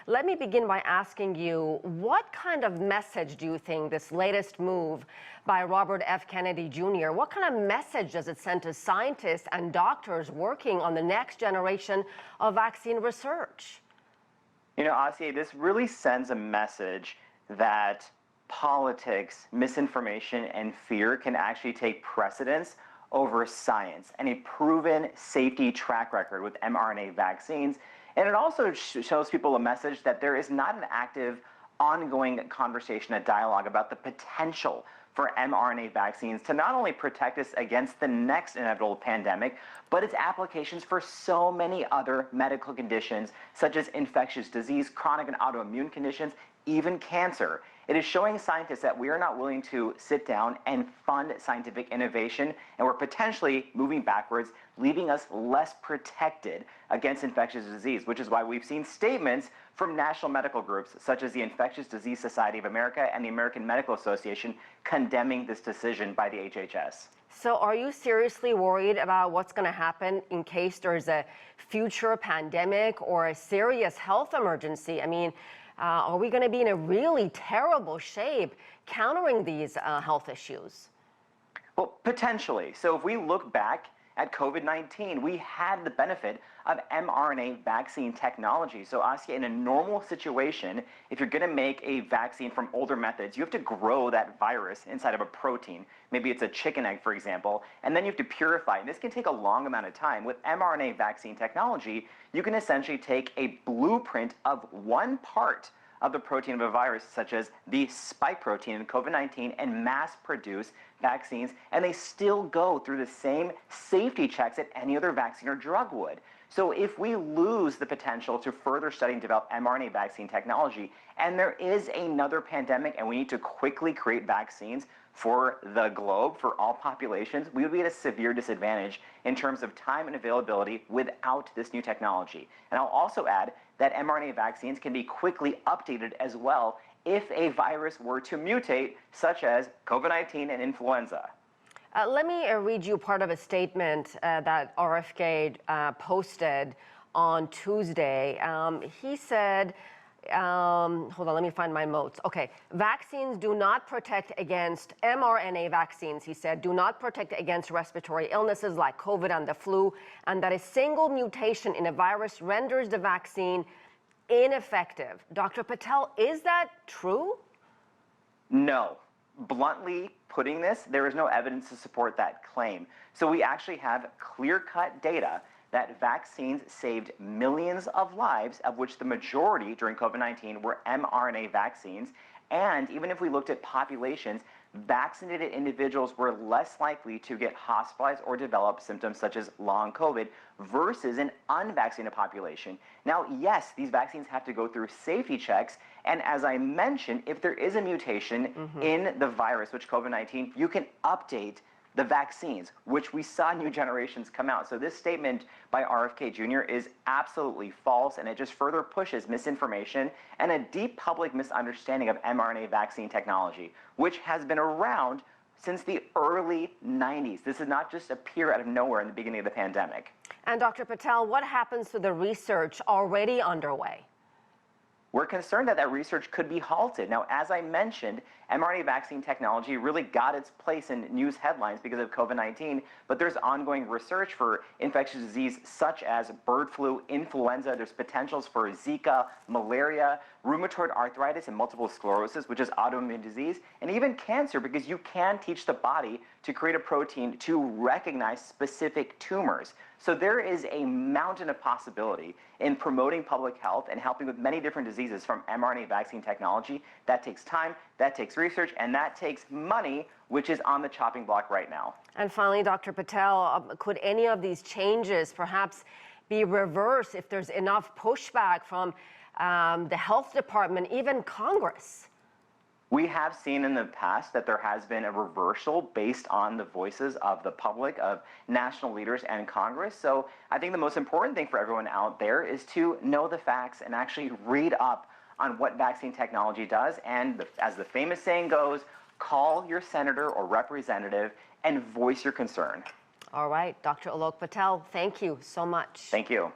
Let me begin by asking you, what kind of message do you think this latest move by Robert F. Kennedy Jr., what kind of message does it send to scientists and doctors working on the next generation of vaccine research? You know, Asieh, this really sends a message that politics, misinformation, and fear can actually take precedence over science and a proven safety track record with mRNA vaccines. And it also shows people a message that there is not an active, ongoing conversation, a dialogue about the potential for mRNA vaccines to not only protect us against the next inevitable pandemic, but its applications for so many other medical conditions, such as infectious disease, chronic and autoimmune conditions, even cancer. It is showing scientists that we are not willing to sit down and fund scientific innovation, and we're potentially moving backwards, leaving us less protected against infectious disease, which is why we've seen statements from national medical groups such as the Infectious Disease Society of America and the American Medical Association condemning this decision by the HHS. So are you seriously worried about what's going to happen in case there's a future pandemic or a serious health emergency? I mean, are we going to be in a really terrible shape countering these health issues? Well, potentially. So if we look back at COVID-19, we had the benefit of mRNA vaccine technology. So Asieh, in a normal situation, if you're going to make a vaccine from older methods, you have to grow that virus inside of a protein. Maybe it's a chicken egg, for example, and then you have to purify it. And this can take a long amount of time. With mRNA vaccine technology, you can essentially take a blueprint of one part of the protein of a virus, such as the spike protein in COVID-19, and mass produce vaccines, and they still go through the same safety checks that any other vaccine or drug would. So if we lose the potential to further study and develop mRNA vaccine technology, and there is another pandemic and we need to quickly create vaccines for the globe, for all populations, we would be at a severe disadvantage in terms of time and availability without this new technology. And I'll also add that mRNA vaccines can be quickly updated as well if a virus were to mutate, such as COVID-19 and influenza. Let me read you part of a statement that RFK posted on Tuesday. He said, hold on, let me find my notes. Okay, vaccines do not protect against mRNA vaccines, he said, do not protect against respiratory illnesses like COVID and the flu, and that a single mutation in a virus renders the vaccine ineffective. Dr. Patel, is that true? No. Bluntly putting this, there is no evidence to support that claim. So we actually have clear-cut data that vaccines saved millions of lives, of which the majority during COVID-19 were mRNA vaccines. And even if we looked at populations, vaccinated individuals were less likely to get hospitalized or develop symptoms such as long COVID versus an unvaccinated population. Now, yes, these vaccines have to go through safety checks. And as I mentioned, if there is a mutation in the virus, which COVID-19, you can update the vaccines, which we saw new generations come out. So this statement by RFK Jr. is absolutely false, and it just further pushes misinformation and a deep public misunderstanding of mRNA vaccine technology, which has been around since the early 90s. This did not just appear out of nowhere in the beginning of the pandemic. And Dr. Patel, what happens to the research already underway? We're concerned that research could be halted. Now, as I mentioned, mRNA vaccine technology really got its place in news headlines because of COVID-19, but there's ongoing research for infectious disease such as bird flu, influenza. There's potentials for Zika, malaria, rheumatoid arthritis, and multiple sclerosis, which is autoimmune disease, and even cancer, because you can teach the body to create a protein to recognize specific tumors. So there is a mountain of possibility in promoting public health and helping with many different diseases from mRNA vaccine technology. That takes time, that takes research, and that takes money, which is on the chopping block right now. And finally, Dr. Patel, could any of these changes perhaps be reversed if there's enough pushback from the health department, even Congress? We have seen in the past that there has been a reversal based on the voices of the public, of national leaders and Congress. So I think the most important thing for everyone out there is to know the facts and actually read up on what vaccine technology does. And as the famous saying goes, call your senator or representative and voice your concern. All right, Dr. Alok Patel, thank you so much. Thank you.